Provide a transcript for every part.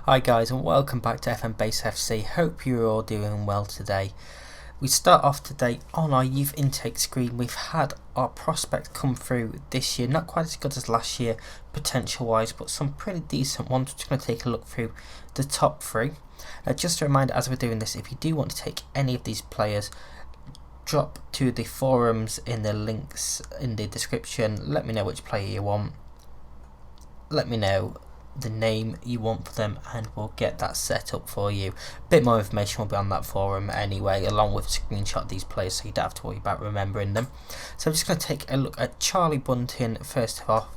Hi guys and welcome back to FM Base FC. Hope you're all doing well today. We start off today on our youth intake screen. We've had our prospects come through this year, not quite as good as last year potential wise, but some pretty decent ones. We're just going to take a look through the top three. Just a reminder as we're doing this, if you do want to take any of these players, drop to the forums in the links in the description. Let me know which player you want. Let me know the name you want for them and we'll get that set up for you. A bit more information will be on that forum anyway, along with a screenshot of these players so you don't have to worry about remembering them. So I'm just going to take a look at Charlie Bunting first of all.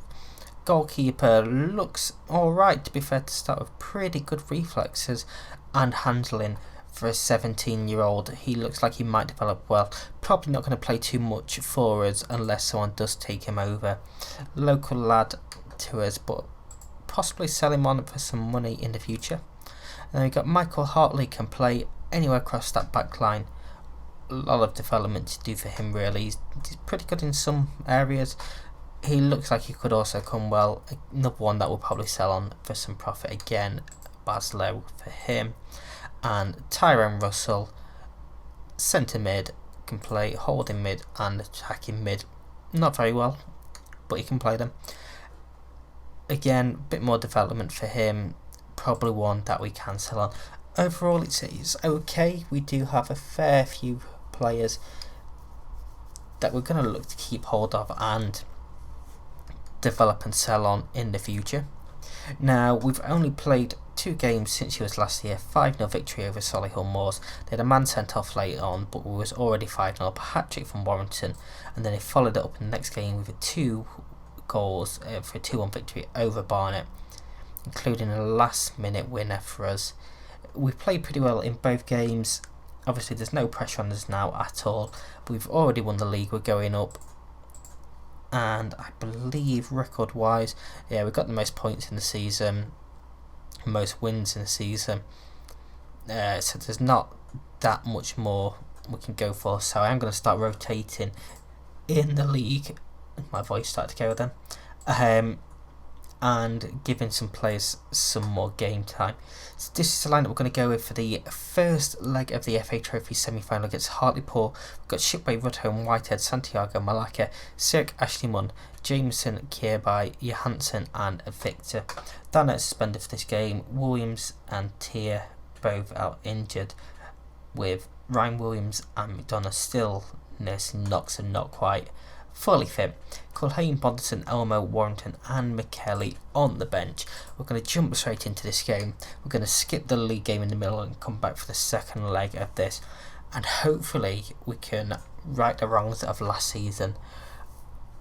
Goalkeeper looks alright, to be fair, to start with. Pretty good reflexes and handling for a 17-year-old. He looks like he might develop well. Probably not going to play too much for us unless someone does take him over. Local lad to us, but possibly sell him on for some money in the future. And then we've got Michael Hartley, can play anywhere across that back line. A lot of development to do for him really. He's pretty good in some areas. He looks like he could also come well. Another one that will probably sell on for some profit again. Baslow for him. And Tyrone Russell, centre mid, can play holding mid and attacking mid. Not very well, but he can play them. Again, a bit more development for him, probably one that we can sell on. Overall it's okay. We do have a fair few players that we're going to look to keep hold of and develop and sell on in the future. Now, we've only played 2 games since he was last year. 5-0 victory over Solihull Moors. They had a man sent off late on, but we was already 5-0, a hat-trick from Warrington, and then they followed it up in the next game with a 2 goals for a 2-1 victory over Barnet, including a last minute winner for us. We played pretty well in both games. Obviously there's no pressure on us now at all. We've already won the league, we're going up, and I believe record wise, yeah, we've got the most points in the season, most wins in the season, so there's not that much more we can go for. So I'm going to start rotating in the league. My voice started to go then, and giving some players some more game time. So this is the lineup we're going to go with for the first leg of the FA Trophy semi-final against Hartlepool. We've got Shipway, Rudhome, Whitehead, Santiago, Malacca, Sirik, Ashley Munn, Jameson, Kierby, Johansson and Victor. Dana is suspended for this game. Williams and Tier both out injured, with Ryan Williams and McDonough still nursing knocks and not quite fully fit. Culhane, Bonderson, Elmo, Warrington and McKelly on the bench. We're going to jump straight into this game. We're going to skip the league game in the middle and come back for the second leg of this, and hopefully we can right the wrongs of last season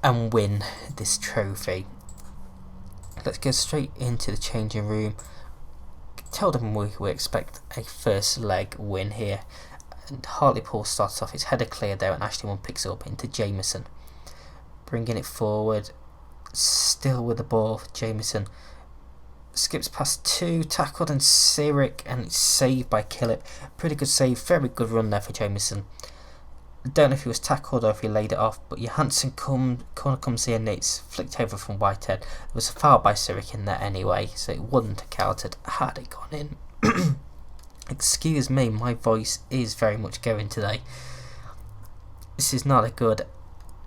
and win this trophy. Let's go straight into the changing room. Tell them we expect a first leg win here. And Hartlepool starts off, his header clear there, and Ashley Munn picks it up into Jameson. Bringing it forward, still with the ball. Jameson skips past 2, tackled and Sirik, and it's saved by Killip. Pretty good save, very good run there for Jameson. I don't know if he was tackled or if he laid it off, but Johansson corner comes in, it's flicked over from Whitehead. There was a foul by Sirik in there anyway, so it wouldn't have counted had it gone in. Excuse me, my voice is very much going today. This is not a good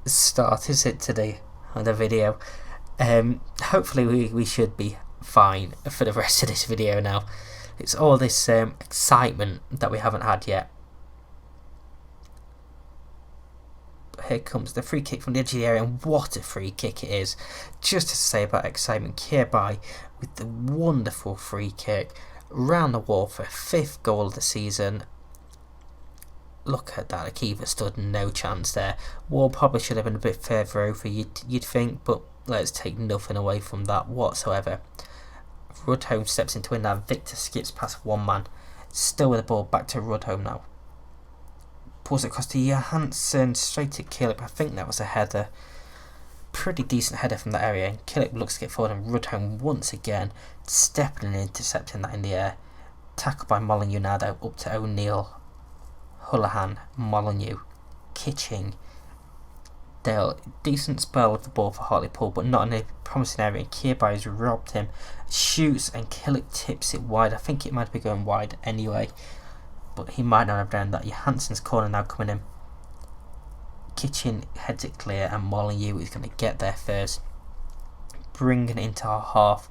start, is it, today on the video? Hopefully we should be fine for the rest of this video now. It's all this excitement that we haven't had yet. Here comes the free kick from the edge of the area, and what a free kick it is. Just to say about excitement, Kierby with the wonderful free kick round the wall for a 5th goal of the season. Look at that, the keeper stood no chance there. Wall probably should have been a bit further over, you'd think, but let's take nothing away from that whatsoever. Rudhome steps into it now. Victor skips past one man, still with the ball, back to Rudhome now. Pulls it across to Johansson, straight to Killip. I think that was a header. Pretty decent header from that area, and Killip looks to get forward, and Rudhome once again stepping and intercepting that in the air. Tackled by Molyneux now though, up to O'Neill. Houlihan, Molyneux, Kitching, Dale, decent spell of the ball for Hartlepool, but not in a promising area. Kirby has robbed him, shoots and Killip tips it wide. I think it might be going wide anyway, but he might not have done that. Johansson's corner now coming in. Kitchen heads it clear, and Molyneux is going to get there first, bringing it into our half.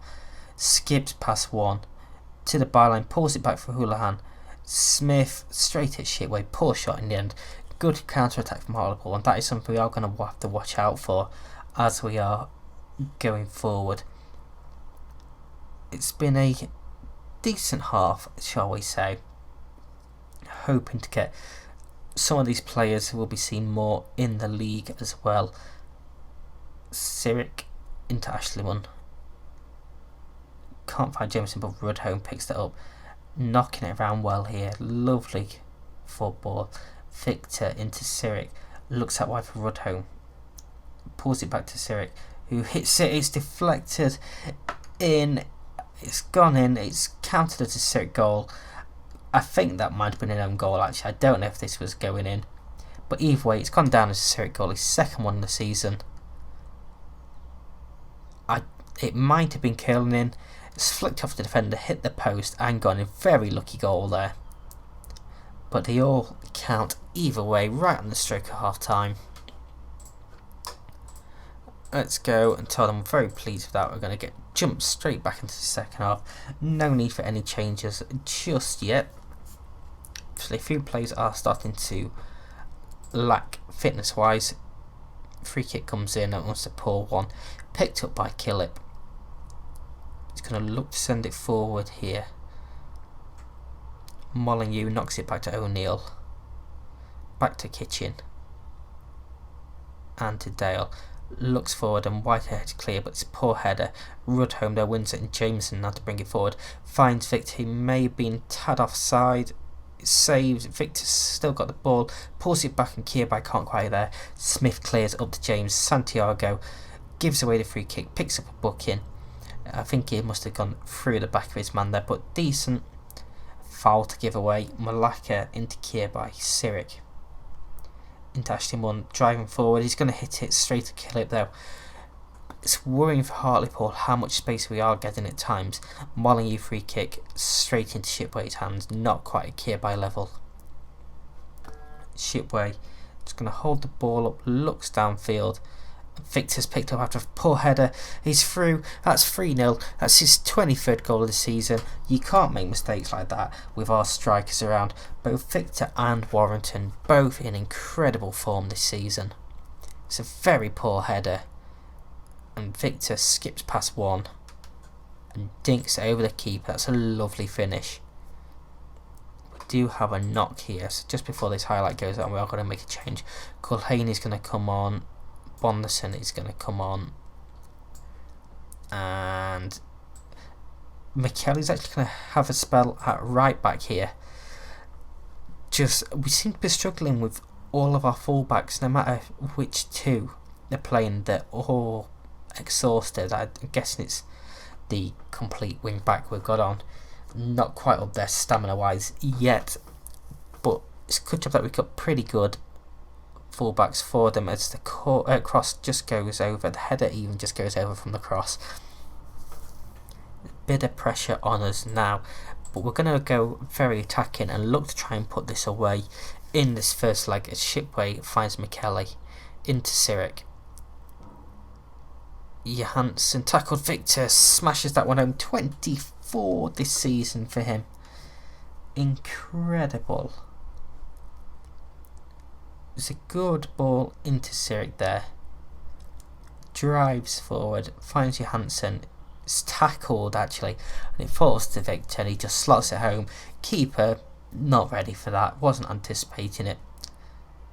Skips past one to the byline, pulls it back for Houlihan. Smith straight at Shipway, poor shot in the end. Good counter attack from Hartlepool, and that is something we are going to have to watch out for as we are going forward. It's been a decent half, shall we say. Hoping to get some of these players who will be seen more in the league as well. Cyric into Ashleyman. Can't find Jameson, but Rudhome picks it up, knocking it around well here. Lovely football. Victor into Cyric, looks out wide for Rudhome, pulls it back to Cyric, who hits it. It's deflected in, it's gone in, it's counted as a Cyric goal. I think that might have been an own goal actually. I don't know if this was going in, but either way it's gone down as a Cyric goal, his second one of the season. It might have been curling in, it's flicked off the defender, hit the post and gone in. Very lucky goal there, but they all count either way right on the stroke of half time. Let's go and tell them we're very pleased with that. We're going to jump straight back into the second half. No need for any changes just yet. Actually, a few players are starting to lack fitness wise. Free kick comes in and wants to pull one, picked up by Killip. He's going to look to send it forward here. Molyneux knocks it back to O'Neill, back to Kitchen and to Dale. Looks forward and Whitehead's clear, but it's a poor header. Rudhome there wins it, and Jameson now to bring it forward. Finds Victor, he may have been tad offside. Saves, Victor's still got the ball, pulls it back and Kirby can't quite there. Smith clears up to James. Santiago gives away the free kick, picks up a booking. I think he must have gone through the back of his man there, but decent. Foul to give away. Malacca into Kirby. Cyric into Ashley, driving forward. He's going to hit it straight to Killip though. It's worrying for Hartlepool how much space we are getting at times. Molyneux free kick straight into Shipway's hands. Not quite a Kirby level. Shipway just going to hold the ball up. Looks downfield. Victor's picked up after a poor header. He's through. That's 3-0. That's his 23rd goal of the season. You can't make mistakes like that with our strikers around. Both Victor and Warrington, both in incredible form this season. It's a very poor header, and Victor skips past one and dinks it over the keeper. That's a lovely finish. We do have a knock here, so just before this highlight goes on, we are going to make a change. Culhane is going to come on. Bonderson is going to come on, and McKelly's actually going to have a spell at right back here. We seem to be struggling with all of our fullbacks, no matter which two they're playing. They're all exhausted. I'm guessing it's the complete wing back we've got on. Not quite up there stamina wise yet, but it's a good job that we've got pretty good fullbacks for them as the cross just goes over. The header even just goes over from the cross. Bit of pressure on us now, but we're going to go very attacking and look to try and put this away in this first leg as Shipway finds McKelly into Cyric. Johansson tackled Victor, smashes that one home. 24 this season for him. Incredible. It's a good ball into Cyric there. Drives forward, finds Johansson. It's tackled actually, and it falls to Victor and he just slots it home. Keeper not ready for that, wasn't anticipating it.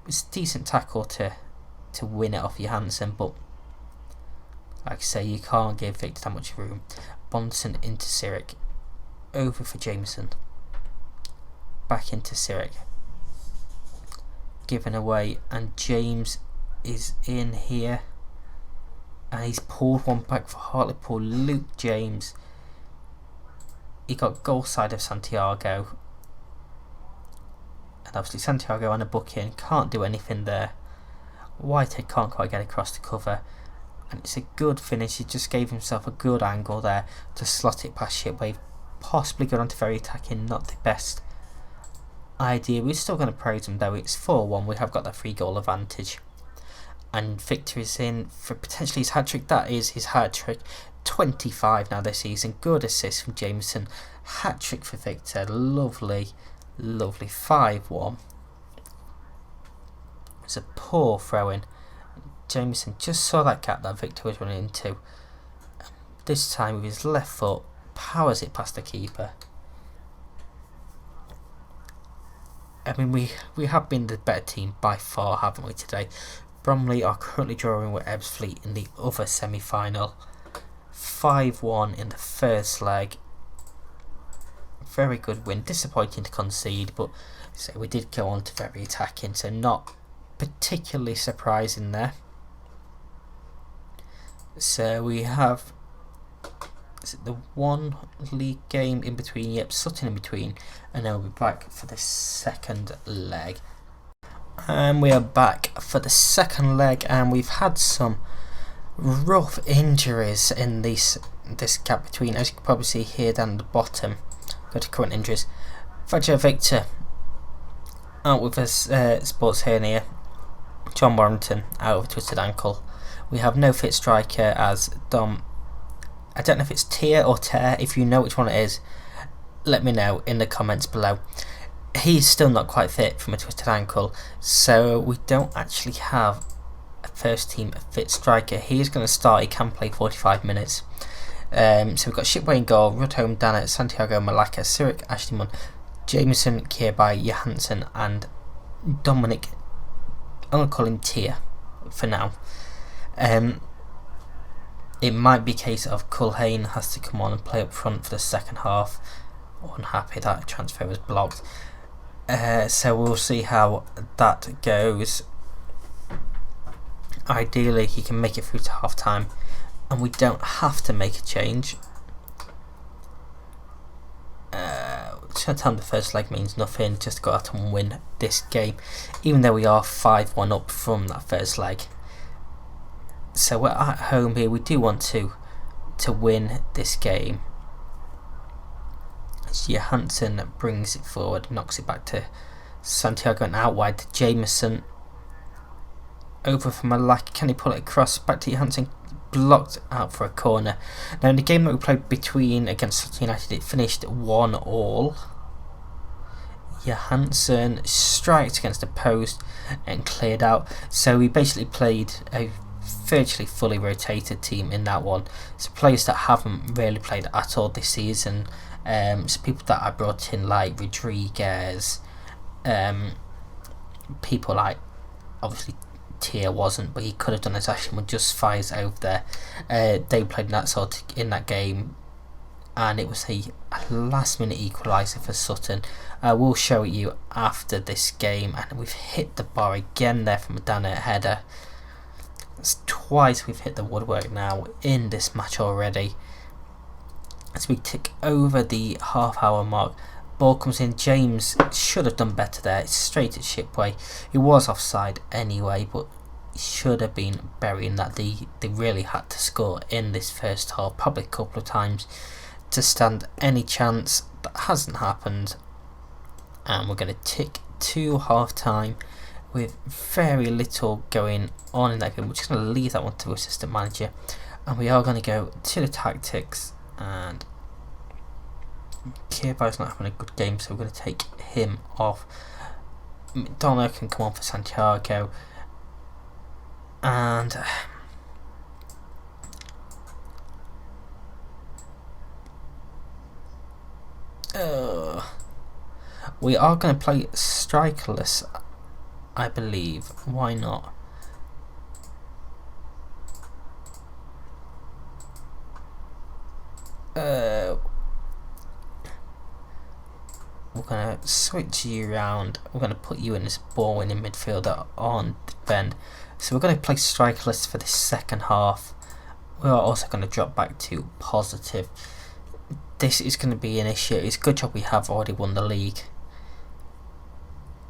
It's a decent tackle to win it off Johansson, but like I say, you can't give Victor that much room. Bonson into Cyric. Over for Jameson. Back into Cyric. Given away, and James is in here, and he's pulled one back for Hartlepool. Luke James, he got goal side of Santiago, and obviously Santiago on a booking, can't do anything there. Whitehead can't quite get across the cover, and it's a good finish. He just gave himself a good angle there to slot it past Shipway, possibly going on to very attacking, not the best idea. We're still going to praise him though. It's 4-1, we have got that 3-goal advantage, and Victor is in for potentially his hat-trick. That is his hat-trick, 25 now this season. Good assist from Jameson, hat-trick for Victor, lovely 5-1. It's a poor throw-in. Jameson just saw that gap that Victor was running into. This time with his left foot, powers it past the keeper. I mean, we have been the better team by far, haven't we, today? Bromley are currently drawing with Ebbsfleet in the other semi-final. 5-1 in the first leg. Very good win. Disappointing to concede, but so we did go on to very attacking, so not particularly surprising there. So we have, is it the one league game in between? Yep, Sutton in between, and then we'll be back for the second leg. And we are back for the second leg, and we've had some rough injuries in this gap between, as you can probably see here down at the bottom. Go to current injuries. Fracture Victor out with a sports hernia. John Warrington out with a twisted ankle. We have no fit striker as Dom. I don't know if it's Tear or Tear. If you know which one it is, let me know in the comments below. He's still not quite fit from a twisted ankle, so we don't actually have a first team fit striker. He is going to start. He can play 45 minutes. So we've got Shipway in goal, Rudholm, Dannett, Santiago, Malacca, Sirik, Ashton, Jameson, Kierby, Johansson, and Dominic. I'm going to call him Tear for now. It might be a case of Culhane has to come on and play up front for the second half. Unhappy that transfer was blocked. So we'll see how that goes. Ideally he can make it through to half time and we don't have to make a change. Shutdown the first leg means nothing, just go out and win this game, even though we are 5-1 up from that first leg. So we're at home here, we do want to win this game. Johansson brings it forward, knocks it back to Santiago and out wide to Jameson. Over from Malacca, can he pull it across? Back to Johansson, blocked out for a corner. Now in the game that we played between against Sutton United, it finished 1-1. Johansson striked against the post and cleared out. So we basically played a virtually fully rotated team in that one. So players that haven't really played at all this season. So people that I brought in like Rodriguez, people like, obviously Tier wasn't, but he could have done as Ashton just fires over there. They played in that game, and it was a last minute equaliser for Sutton. We'll show it you after this game, and we've hit the bar again there from a Dannett header. It's twice we've hit the woodwork now in this match already. As we tick over the half-hour mark, ball comes in. James should have done better there. It's straight at Shipway. He was offside anyway, but he should have been burying that. They really had to score in this first half, probably a couple of times, to stand any chance. That hasn't happened, and we're going to tick to half-time with very little going on in that game. We're just going to leave that one to assistant manager, and we are going to go to the tactics. And Kierby's not having a good game, so we're going to take him off. McDonough can come on for Santiago, and we are going to play strikerless, I believe. Why not? We're going to switch you around. We're going to put you in as ball winning midfielder on the bend. So we're going to play strikerless for the second half. We are also going to drop back to positive. This is going to be an issue. It's a good job we have already won the league,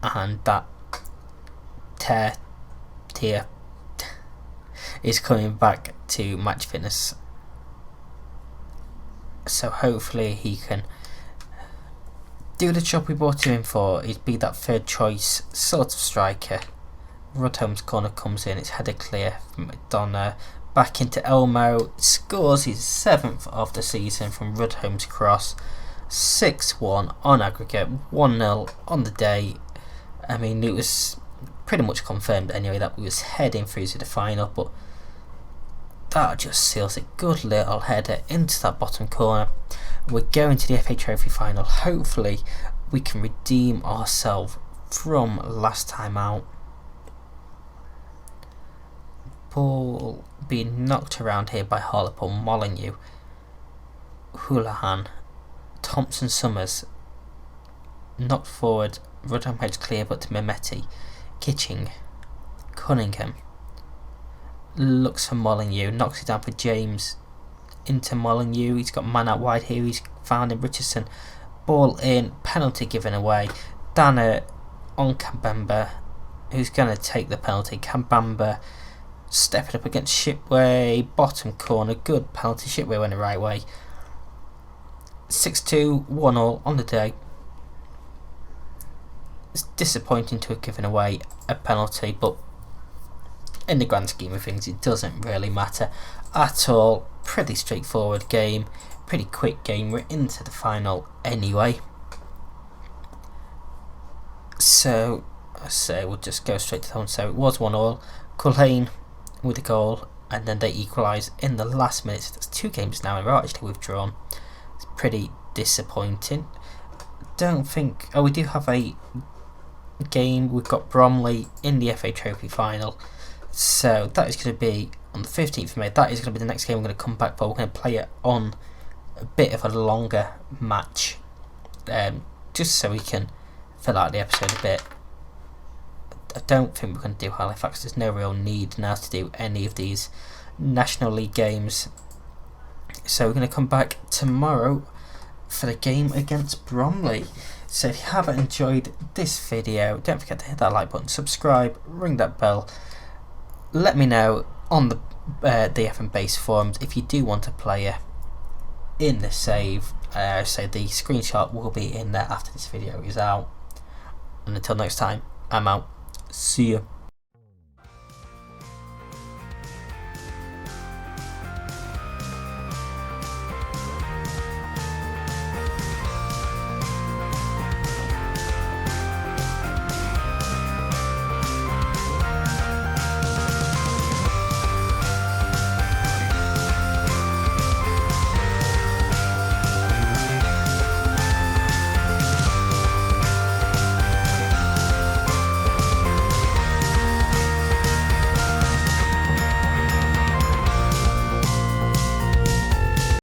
and that Tier is coming back to match fitness. So hopefully he can do the job we brought him in for. He'd be that third choice sort of striker. Rudholm's corner comes in, it's headed clear from McDonough. Back into Elmo, scores his 7th of the season from Rudholm's cross. 6-1 on aggregate, 1-0 on the day. I mean, it was pretty much confirmed anyway that we was heading through to the final, but that just seals a good little header into that bottom corner. We're going to the FA Trophy final. Hopefully we can redeem ourselves from last time out. Ball being knocked around here by Harlepool, Molyneux, Houlihan, Thompson, Summers, knocked forward, Rudholm heads clear but to Mehmeti, Kitching, Cunningham, looks for Molyneux, knocks it down for James, into Molyneux, he's got man out wide here, he's found in Richardson, ball in, penalty given away, Danner on Kambamba, who's going to take the penalty. Kambamba stepping up against Shipway, bottom corner, good penalty, Shipway went the right way. 6-2, 1-1 on the day. It's disappointing to have given away a penalty, but in the grand scheme of things it doesn't really matter at all. Pretty straightforward game, pretty quick game, we're into the final anyway. So I say we'll just go straight to the one. So it was 1-1, Culhane with a goal, and then they equalise in the last minute. So that's 2 games now in a row actually withdrawn. It's pretty disappointing. Don't think, we do have a game, we've got Bromley in the FA Trophy final, so that is going to be on the 15th of May. That is going to be the next game we're going to come back for. We're going to play it on a bit of a longer match, just so we can fill out the episode a bit. I don't think we're going to do Halifax. There's no real need now to do any of these National League games, so we're going to come back tomorrow for the game against Bromley. So if you haven't enjoyed this video, don't forget to hit that like button, subscribe, ring that bell. Let me know on the FM Base forums if you do want a player in the save. So the screenshot will be in there after this video is out. And until next time, I'm out. See ya.